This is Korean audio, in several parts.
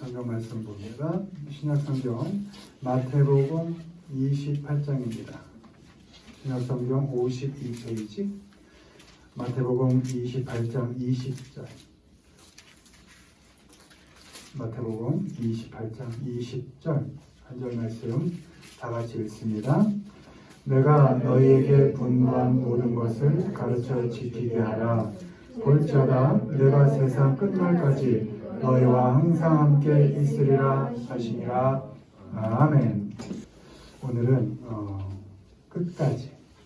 성경 말씀 봅니다. 신약 성경 마태복음 28장입니다. 신약 성경 52페이지 마태복음 28장 20절. 마태복음 28장 20절 한 절 말씀 다 같이 읽습니다. 내가 너희에게 분부한 모든 것을 가르쳐 지키게 하라. 볼지어다 내가 세상 끝날까지 너희와 항상 함께 있으리라 하시니라. 아멘. 오늘은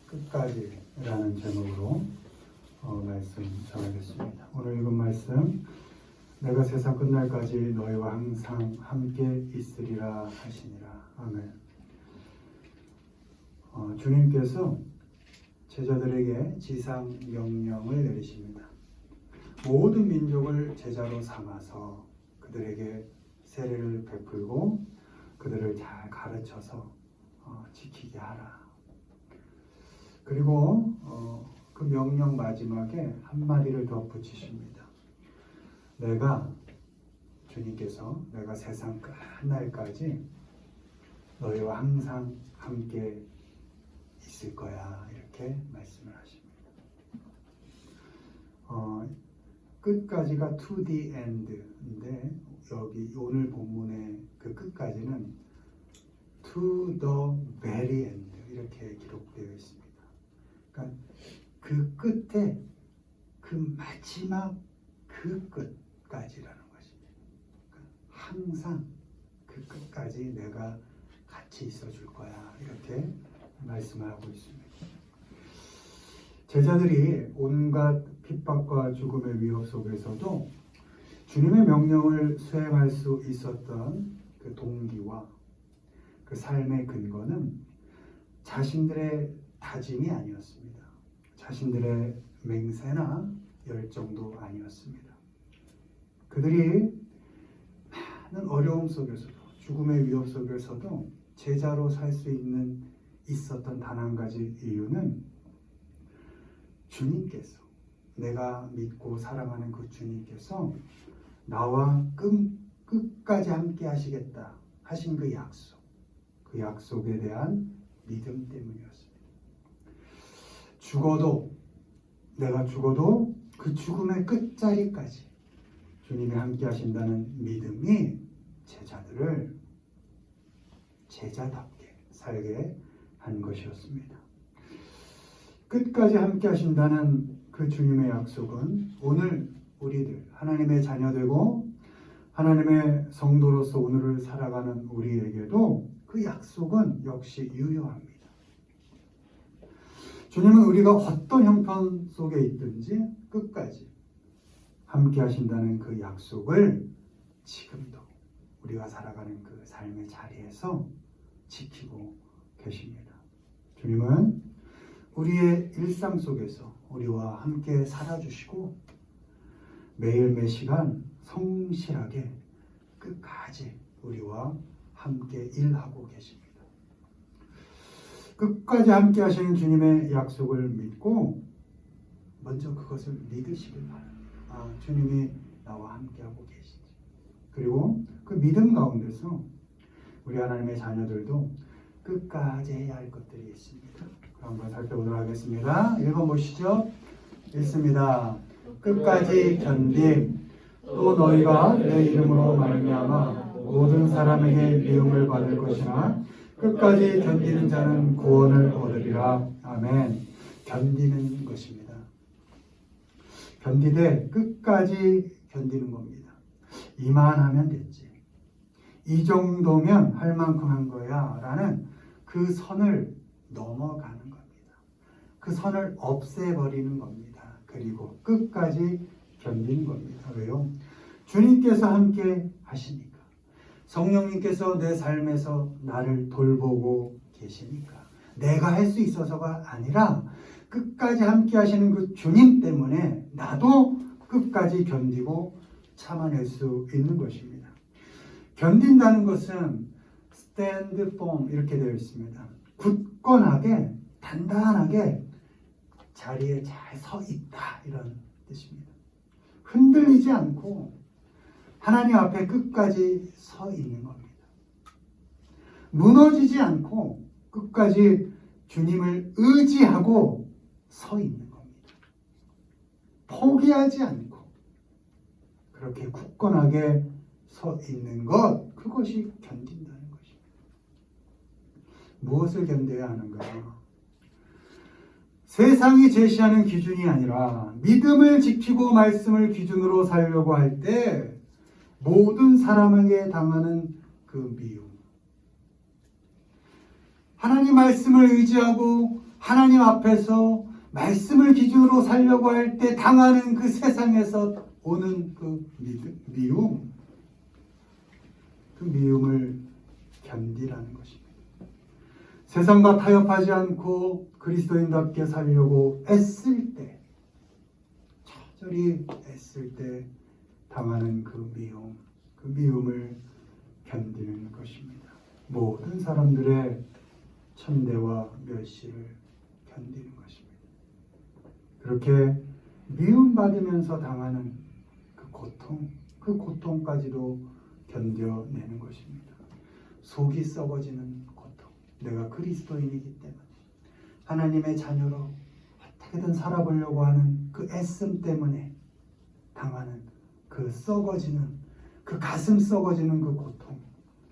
끝까지라는 제목으로 말씀 전하겠습니다. 오늘 읽은 말씀, 내가 세상 끝날까지 너희와 항상 함께 있으리라 하시니라. 아멘. 주님께서 제자들에게 지상 명령을 내리십니다. 모든 민족을 제자로 삼아서 그들에게 세례를 베풀고 그들을 잘 가르쳐서 지키게 하라. 그리고 그 명령 마지막에 한마디를 더 붙이십니다. 주님께서 내가 세상 끝날까지 너희와 항상 함께 있을 거야, 이렇게 말씀을 하십니다. 끝까지가 to the end인데 여기 오늘 본문의 그 끝까지는 to the very end 이렇게 기록되어 있습니다. 그러니까 그 끝에 그 마지막 그 끝까지라는 것입니다. 그러니까 항상 그 끝까지 내가 같이 있어 줄 거야, 이렇게 말씀을 하고 있습니다. 제자들이 온갖 핍박과 죽음의 위협 속에서도 주님의 명령을 수행할 수 있었던 그 동기와 그 삶의 근거는 자신들의 다짐이 아니었습니다. 자신들의 맹세나 열정도 아니었습니다. 그들이 많은 어려움 속에서도 죽음의 위협 속에서도 제자로 살 수 있었던 단 한 가지 이유는 주님께서, 내가 믿고 사랑하는 그 주님께서 나와 끝까지 함께 하시겠다 하신 그 약속에 대한 믿음 때문이었습니다. 내가 죽어도 그 죽음의 끝자리까지 주님이 함께 하신다는 믿음이 제자들을 제자답게 살게 한 것이었습니다. 끝까지 함께 하신다는 그 주님의 약속은 오늘 우리들, 하나님의 자녀되고 하나님의 성도로서 오늘을 살아가는 우리에게도 그 약속은 역시 유효합니다. 주님은 우리가 어떤 형편 속에 있든지 끝까지 함께 하신다는 그 약속을 지금도 우리가 살아가는 그 삶의 자리에서 지키고 계십니다. 주님은 우리의 일상 속에서 우리와 함께 살아주시고 매일 매시간 성실하게 끝까지 우리와 함께 일하고 계십니다. 끝까지 함께 하시는 주님의 약속을 믿고 먼저 그것을 믿으시길 바랍니다. 주님이 나와 함께하고 계시지. 그리고 그 믿음 가운데서 우리 하나님의 자녀들도 끝까지 해야 할 것들이 있습니다. 한번 살펴보도록 하겠습니다. 1번 보시죠. 읽습니다. 끝까지 견딤. 또 너희가 내 이름으로 말미암아 모든 사람에게 미움을 받을 것이나 끝까지 견디는 자는 구원을 얻으리라. 아멘. 견디는 것입니다. 견디되 끝까지 견디는 겁니다. 이만하면 됐지, 이 정도면 할 만큼 한 거야 라는 그 선을 넘어가는 겁니다. 그 선을 없애버리는 겁니다. 그리고 끝까지 견디는 겁니다. 왜요? 주님께서 함께 하시니까. 성령님께서 내 삶에서 나를 돌보고 계시니까. 내가 할 수 있어서가 아니라 끝까지 함께 하시는 그 주님 때문에 나도 끝까지 견디고 참아낼 수 있는 것입니다. 견딘다는 것은 stand firm 이렇게 되어 있습니다. 굳건하게, 단단하게 자리에 잘 서 있다, 이런 뜻입니다. 흔들리지 않고 하나님 앞에 끝까지 서 있는 겁니다. 무너지지 않고 끝까지 주님을 의지하고 서 있는 겁니다. 포기하지 않고 그렇게 굳건하게 서 있는 것, 그것이 견딘다는 것입니다. 무엇을 견뎌야 하는가? 세상이 제시하는 기준이 아니라 믿음을 지키고 말씀을 기준으로 살려고 할 때 모든 사람에게 당하는 그 미움. 하나님 말씀을 의지하고 하나님 앞에서 말씀을 기준으로 살려고 할 때 당하는 그 세상에서 오는 그 미움. 그 미움을 견디라는 것입니다. 세상과 타협하지 않고 그리스도인답게 살려고 애쓸 때, 처절히 애쓸 때 당하는 그 미움을 견디는 것입니다. 모든 사람들의 천대와 멸시를 견디는 것입니다. 그렇게 미움받으면서 당하는 그 고통까지도 견뎌내는 것입니다. 속이 썩어지는 고통. 내가 그리스도인이기 때문에 하나님의 자녀로 어떻게든 살아보려고 하는 그 애씀 때문에 당하는 그 썩어지는, 그 가슴 썩어지는 그 고통,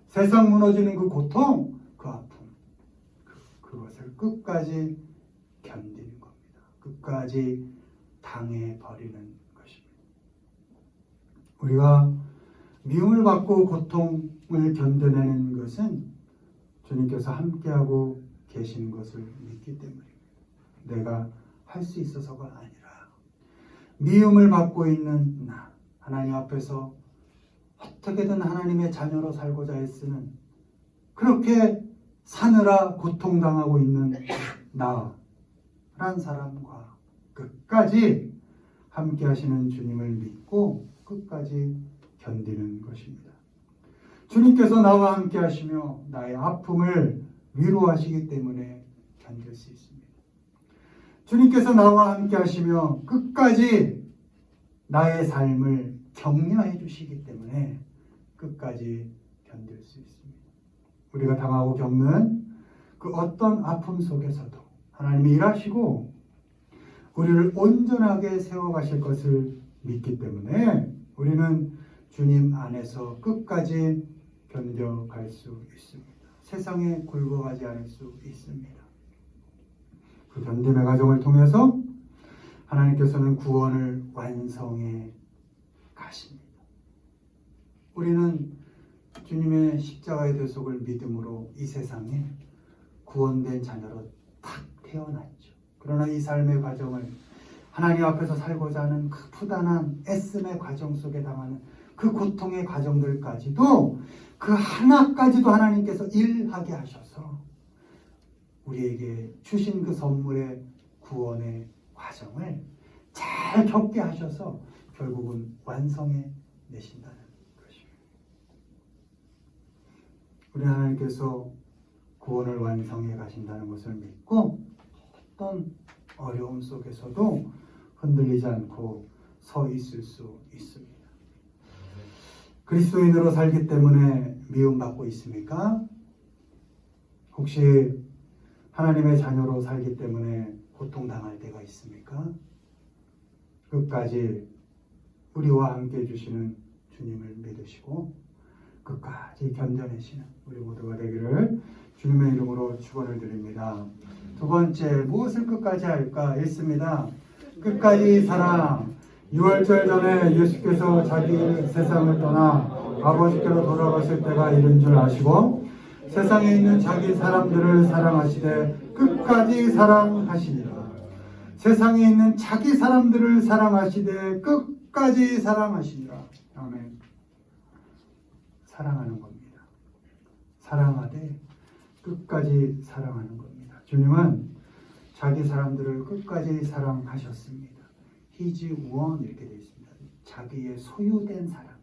세상 무너지는 그 고통, 그 아픔, 그것을 끝까지 견디는 겁니다. 끝까지 당해버리는 것입니다. 우리가 미움을 받고 고통을 견뎌내는 것은 주님께서 함께하고 계시는 것을 믿기 때문입니다. 내가 할 수 있어서가 아니라 미움을 받고 있는 나, 하나님 앞에서 어떻게든 하나님의 자녀로 살고자 애쓰는, 그렇게 사느라 고통당하고 있는 나란 사람과 끝까지 함께 하시는 주님을 믿고 끝까지 견디는 것입니다. 주님께서 나와 함께 하시며 나의 아픔을 위로하시기 때문에 견딜 수 있습니다. 주님께서 나와 함께 하시며 끝까지 나의 삶을 격려해 주시기 때문에 끝까지 견딜 수 있습니다. 우리가 당하고 겪는 그 어떤 아픔 속에서도 하나님이 일하시고 우리를 온전하게 세워가실 것을 믿기 때문에 우리는 주님 안에서 끝까지 견뎌갈 수 있습니다. 세상에 굴복하지 않을 수 있습니다. 그 견딤의 과정을 통해서 하나님께서는 구원을 완성해 가십니다. 우리는 주님의 십자가의 대속을 믿음으로 이 세상에 구원된 자녀로 탁 태어났죠. 그러나 이 삶의 과정을 하나님 앞에서 살고자 하는 그 부단한 애씀의 과정 속에 당하는 그 고통의 과정들까지도, 그 하나까지도 하나님께서 일하게 하셔서 우리에게 주신 그 선물의 구원의 과정을 잘 겪게 하셔서 결국은 완성해 내신다는 것입니다. 우리 하나님께서 구원을 완성해 가신다는 것을 믿고 어떤 어려움 속에서도 흔들리지 않고 서 있을 수 있습니다. 그리스도인으로 살기 때문에 미움받고 있습니까? 혹시 하나님의 자녀로 살기 때문에 고통당할 때가 있습니까? 끝까지 우리와 함께 해주시는 주님을 믿으시고 끝까지 견뎌내시는 우리 모두가 되기를 주님의 이름으로 축원을 드립니다. 두 번째, 무엇을 끝까지 할까? 읽습니다. 끝까지 사랑. 6월절 전에 예수께서 자기 세상을 떠나 아버지께로 돌아가실 때가 이른 줄 아시고 세상에 있는 자기 사람들을 사랑하시되 끝까지 사랑하시니라. 세상에 있는 자기 사람들을 사랑하시되 끝까지 사랑하시니라. 아멘. 사랑하는 겁니다. 사랑하되 끝까지 사랑하는 겁니다. 주님은 자기 사람들을 끝까지 사랑하셨습니다. His one 이렇게 되어 있습니다. 자기의 소유된 사람.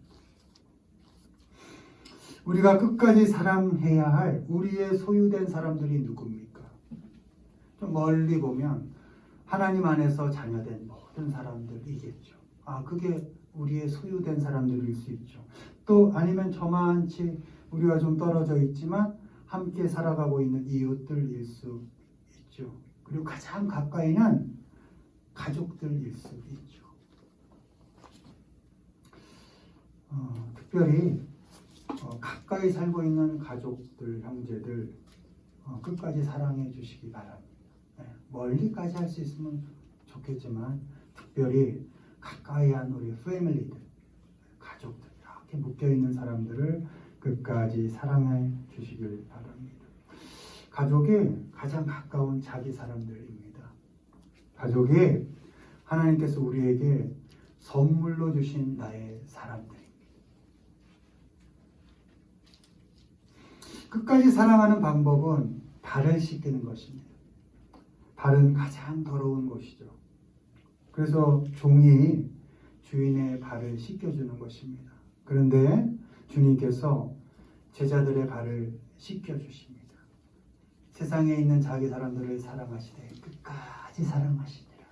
우리가 끝까지 사랑해야 할 우리의 소유된 사람들이 누굽니까? 좀 멀리 보면 하나님 안에서 자녀된 모든 사람들이겠죠. 그게 우리의 소유된 사람들일 수 있죠. 또 아니면 저만치 우리와 좀 떨어져 있지만 함께 살아가고 있는 이웃들일 수 있죠. 그리고 가장 가까이는 가족들일 수 있죠. 특별히 가까이 살고 있는 가족들, 형제들 끝까지 사랑해 주시기 바랍니다. 멀리까지 할 수 있으면 좋겠지만 특별히 가까이 한 우리 패밀리들, 가족들, 이렇게 묶여있는 사람들을 끝까지 사랑해 주시길 바랍니다. 가족이 가장 가까운 자기 사람들입니다. 가족이 하나님께서 우리에게 선물로 주신 나의 사람들입니다. 끝까지 사랑하는 방법은 발을 씻기는 것입니다. 발은 가장 더러운 곳이죠. 그래서 종이 주인의 발을 씻겨주는 것입니다. 그런데 주님께서 제자들의 발을 씻겨주십니다. 세상에 있는 자기 사람들을 사랑하시되 끝까지 사랑하시니라.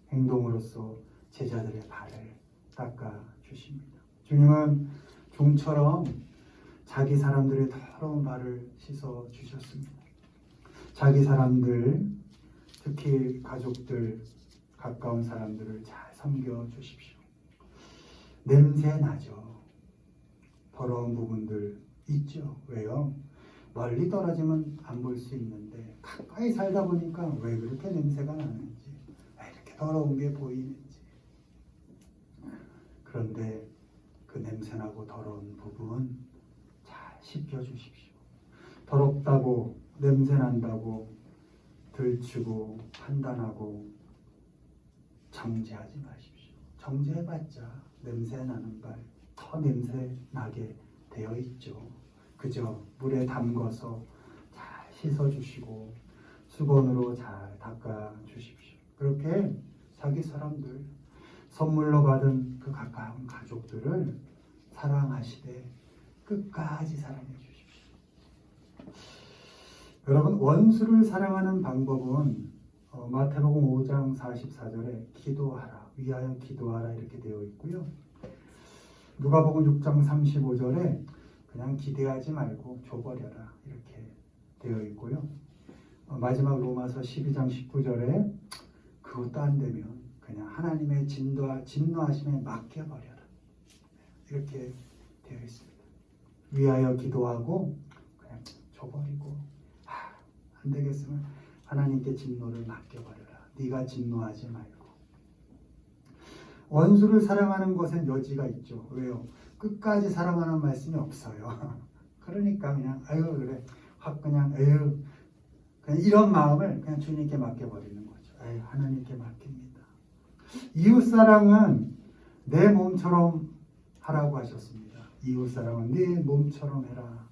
행동으로서 제자들의 발을 닦아주십니다. 주님은 종처럼 자기 사람들의 더러운 발을 씻어주셨습니다. 자기 사람들, 특히 가족들, 가까운 사람들을 잘 섬겨주십시오. 냄새 나죠. 더러운 부분들 있죠. 왜요? 멀리 떨어지면 안 볼 수 있는데 가까이 살다 보니까 왜 그렇게 냄새가 나는지, 왜 이렇게 더러운 게 보이는지. 그런데 그 냄새나고 더러운 부분 잘 씻겨주십시오. 더럽다고, 냄새난다고 들추고 판단하고 정죄하지 마십시오. 정죄해봤자 냄새나는 발 더 냄새나게 되어 있죠. 그저 물에 담궈서 잘 씻어주시고 수건으로 잘 닦아주십시오. 그렇게 자기 사람들, 선물로 받은 그 가까운 가족들을 사랑하시되 끝까지 사랑해 주십시오. 여러분, 원수를 사랑하는 방법은 마태복음 5장 44절에 기도하라, 위하여 기도하라 이렇게 되어 있고요. 누가복음 6장 35절에 그냥 기대하지 말고 줘버려라 이렇게 되어 있고요. 마지막 로마서 12장 19절에 그것도 안 되면 그냥 하나님의 진노하심에 맡겨버려라 이렇게 되어 있습니다. 위하여 기도하고 그냥 줘버리고 안 되겠으면 하나님께 진노를 맡겨버려라. 네가 진노하지 말고. 원수를 사랑하는 것엔 여지가 있죠. 왜요? 끝까지 사랑하는 말씀이 없어요. 그러니까 그냥 아유 그래 확 그냥 아유 그냥 이런 마음을 그냥 주님께 맡겨버리는 거죠. 아유 하나님께 맡깁니다. 이웃사랑은 내 몸처럼 하라고 하셨습니다. 이웃사랑은 네 몸처럼 해라.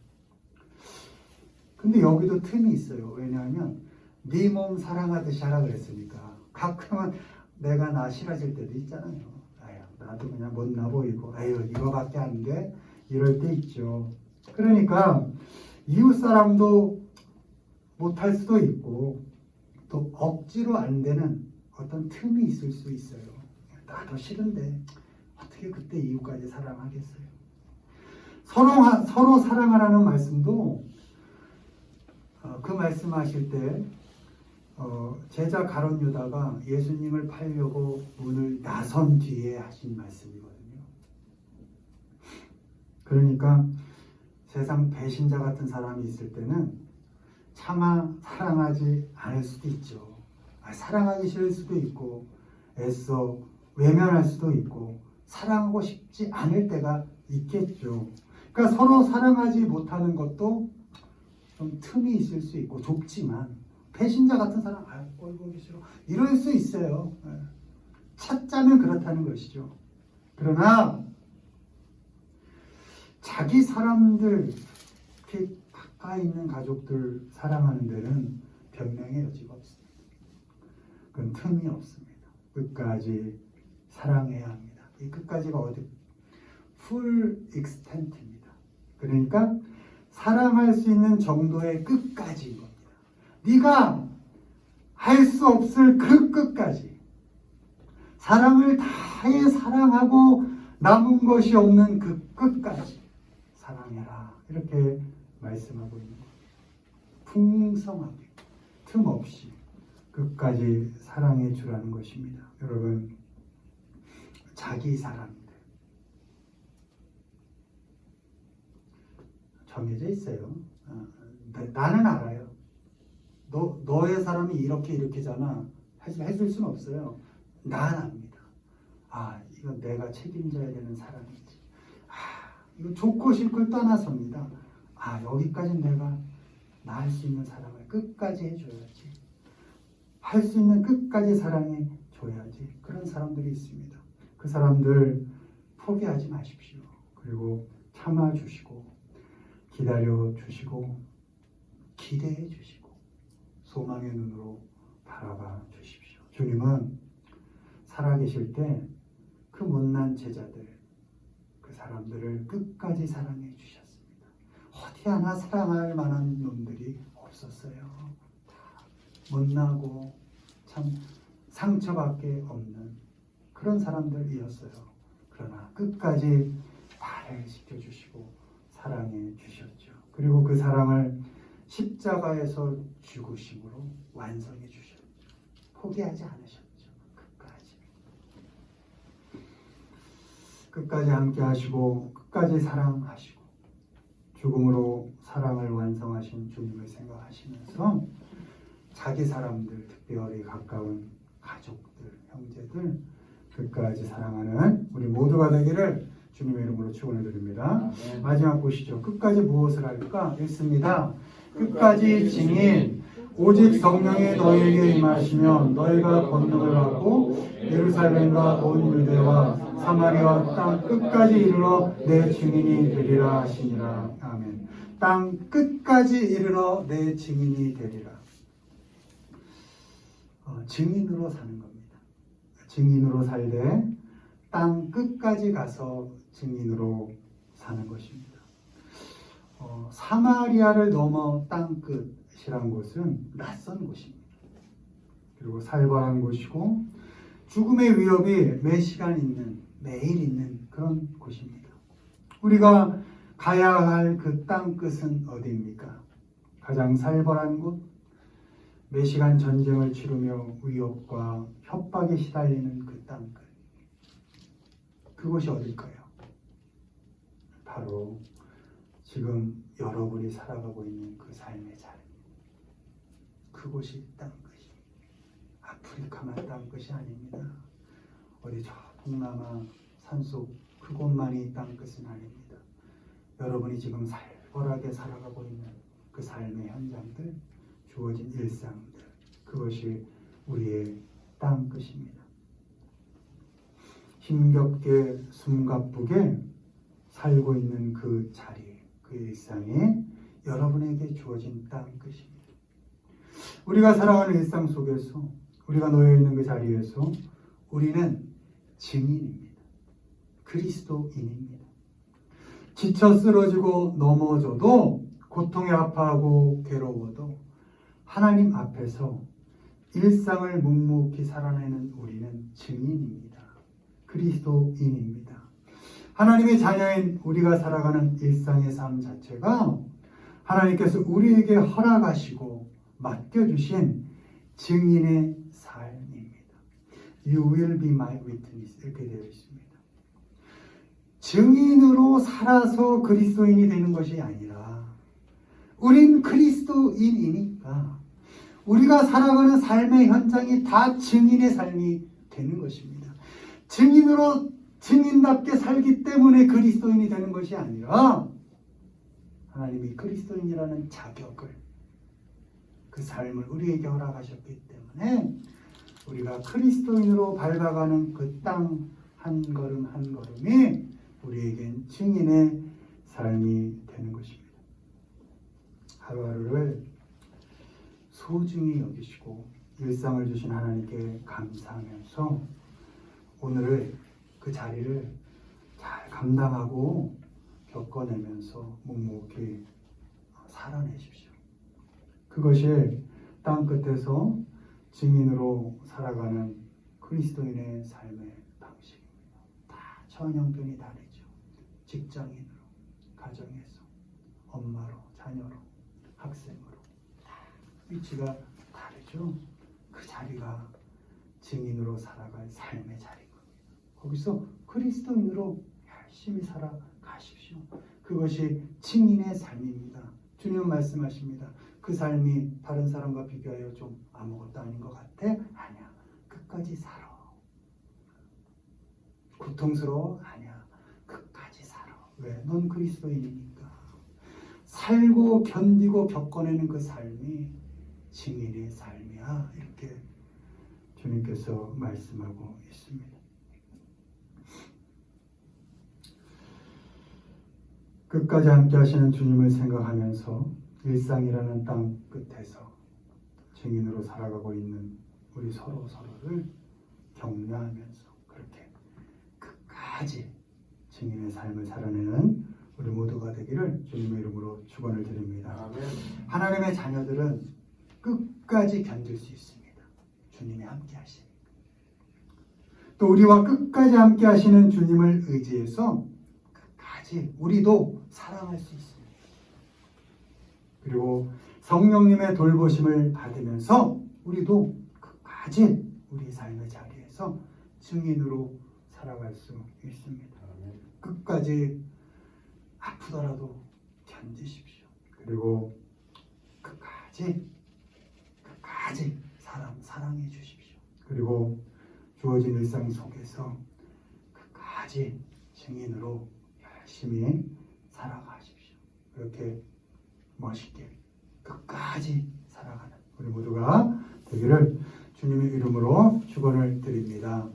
근데 여기도 틈이 있어요. 왜냐하면 네 몸 사랑하듯이 하라 그랬으니까 가끔은 내가 나 싫어질 때도 있잖아요. 아유 나도 그냥 못나 보이고 아유 이거밖에 안 돼 이럴 때 있죠. 그러니까 이웃사랑도 못할 수도 있고 또 억지로 안 되는 어떤 틈이 있을 수 있어요. 나도 싫은데 어떻게 그때 이웃까지 사랑하겠어요. 서로 사랑하라는 말씀도 그 말씀하실 때 제자 가룟 유다가 예수님을 팔려고 문을 나선 뒤에 하신 말씀이거든요. 그러니까 세상 배신자 같은 사람이 있을 때는 차마 사랑하지 않을 수도 있죠. 사랑하기 싫을 수도 있고 애써 외면할 수도 있고 사랑하고 싶지 않을 때가 있겠죠. 그러니까 서로 사랑하지 못하는 것도 좀 틈이 있을 수 있고 좁지만 배신자 같은 사람 꼴 보기 싫어 이럴 수 있어요. 찾자면 그렇다는 것이죠. 그러나 자기 사람들 특히 가까이 있는 가족들 사랑하는 데는 변명의 여지가 없습니다. 그건 틈이 없습니다. 끝까지 사랑해야 합니다. 이 끝까지가 어디 full extent입니다. 그러니까 사랑할 수 있는 정도의 끝까지인 겁니다. 네가 할 수 없을 그 끝까지 사랑을 다해 사랑하고 남은 것이 없는 그 끝까지 사랑해라. 이렇게 말씀하고 있는 거예요. 풍성하게 틈 없이 끝까지 사랑해 주라는 것입니다. 여러분, 자기 사랑인데 정해져 있어요. 나는 알아요. 너의 사람이 이렇게잖아. 해줄 수는 없어요. 난 압니다. 이건 내가 책임져야 되는 사람이지. 이거 좋고 싫고를 떠나서입니다. 여기까지 내가 나 할 수 있는 사랑을 끝까지 해줘야지. 할 수 있는 끝까지 사랑해 줘야지. 그런 사람들이 있습니다. 그 사람들 포기하지 마십시오. 그리고 참아주시고 기다려주시고 기대해 주시고 소망의 눈으로 바라봐 주십시오. 주님은 살아계실 때 그 못난 제자들, 그 사람들을 끝까지 사랑해 주셨습니다. 어디 하나 사랑할 만한 놈들이 없었어요. 다 못나고 참 상처밖에 없는 그런 사람들이었어요. 그러나 끝까지 발해시켜 주시고 사랑해 주셨죠. 그리고 그 사랑을 십자가에서 죽으심으로 완성해 주셨죠. 포기하지 않으셨죠. 끝까지 함께 하시고 끝까지 사랑하시고 죽음으로 사랑을 완성하신 주님을 생각하시면서 자기 사람들, 특별히 가까운 가족들, 형제들 끝까지 사랑하는 우리 모두가 되기를 주님의 이름으로 축원을 드립니다. 마지막 보시죠. 끝까지 무엇을 할까? 읽습니다. 끝까지 증인 오직 성령이 너희에게 임하시면 너희가 권능을 받고 예루살렘과 온 유대와 사마리아 땅 끝까지 이르러 내 증인이 되리라 하시니라. 아멘. 땅 끝까지 이르러 내 증인이 되리라. 증인으로 사는 겁니다. 증인으로 살되 땅 끝까지 가서 증인으로 사는 것입니다. 사마리아를 넘어 땅 끝이란 곳은 낯선 곳입니다. 그리고 살벌한 곳이고 죽음의 위협이 매 시간 있는, 매일 있는 그런 곳입니다. 우리가 가야 할 그 땅 끝은 어디입니까? 가장 살벌한 곳, 매 시간 전쟁을 치르며 위협과 협박에 시달리는 그 땅 끝. 그곳이 어딜까요? 바로 지금 여러분이 살아가고 있는 그 삶의 자리. 그곳이 땅 끝이. 아프리카만 땅 끝이 아닙니다. 어디 저 동남아 산속 그곳만이 땅 끝은 아닙니다. 여러분이 지금 살벌하게 살아가고 있는 그 삶의 현장들, 주어진 일상들, 그것이 우리의 땅 끝입니다. 힘겹게 숨가쁘게 살고 있는 그 자리, 그 일상에 여러분에게 주어진 땅 끝입니다. 우리가 살아가는 일상 속에서 우리가 놓여 있는 그 자리에서 우리는 증인입니다. 그리스도인입니다. 지쳐 쓰러지고 넘어져도 고통에 아파하고 괴로워도 하나님 앞에서 일상을 묵묵히 살아내는 우리는 증인입니다. 그리스도인입니다. 하나님의 자녀인 우리가 살아가는 일상의 삶 자체가 하나님께서 우리에게 허락하시고 맡겨주신 증인의 삶입니다. You will be my witness 이렇게 되어 있습니다. 증인으로 살아서 그리스도인이 되는 것이 아니라 우린 그리스도인이니까 우리가 살아가는 삶의 현장이 다 증인의 삶이 되는 것입니다. 증인으로 증인답게 살기 때문에 그리스도인이 되는 것이 아니라 하나님이 그리스도인이라는 자격을, 그 삶을 우리에게 허락하셨기 때문에 우리가 그리스도인으로 밟아가는 그 땅 한 걸음 한 걸음이 우리에겐 증인의 삶이 되는 것입니다. 하루하루를 소중히 여기시고 일상을 주신 하나님께 감사하면서 오늘을 그 자리를 잘 감당하고 겪어내면서 묵묵히 살아내십시오. 그것이 땅 끝에서 증인으로 살아가는 그리스도인의 삶의 방식입니다. 다 처형편이 다르죠. 직장인으로, 가정에서, 엄마로, 자녀로, 학생으로 다 위치가 다르죠. 그 자리가 증인으로 살아갈 삶의 자리인 겁니다. 거기서 그리스도인으로 열심히 살아가십시오. 그것이 증인의 삶입니다. 주님은 말씀하십니다. 그 삶이 다른 사람과 비교하여 좀 아무것도 아닌 것 같아? 아니야. 끝까지 살아. 고통스러워? 아니야. 끝까지 살아. 왜? 넌 그리스도인이니까. 살고 견디고 겪어내는 그 삶이 증인의 삶이야. 이렇게 주님께서 말씀하고 있습니다. 끝까지 함께 하시는 주님을 생각하면서 일상이라는 땅 끝에서 증인으로 살아가고 있는 우리 서로를 격려하면서 그렇게 끝까지 증인의 삶을 살아내는 우리 모두가 되기를 주님의 이름으로 축원을 드립니다. 아멘. 하나님의 자녀들은 끝까지 견딜 수 있습니다. 주님이 함께 하시니까. 또 우리와 끝까지 함께 하시는 주님을 의지해서 끝까지 우리도 사랑할 수 있습니다. 그리고 성령님의 돌보심을 받으면서 우리도 끝까지 우리 삶의 자리에서 증인으로 살아갈 수 있습니다. 아멘. 끝까지 아프더라도 견디십시오. 그리고 끝까지 사랑해 주십시오. 그리고 주어진 일상 속에서 끝까지 증인으로 열심히 살아가십시오. 그렇게 멋있게 끝까지 살아가는 우리 모두가 되기를 주님의 이름으로 축원을 드립니다.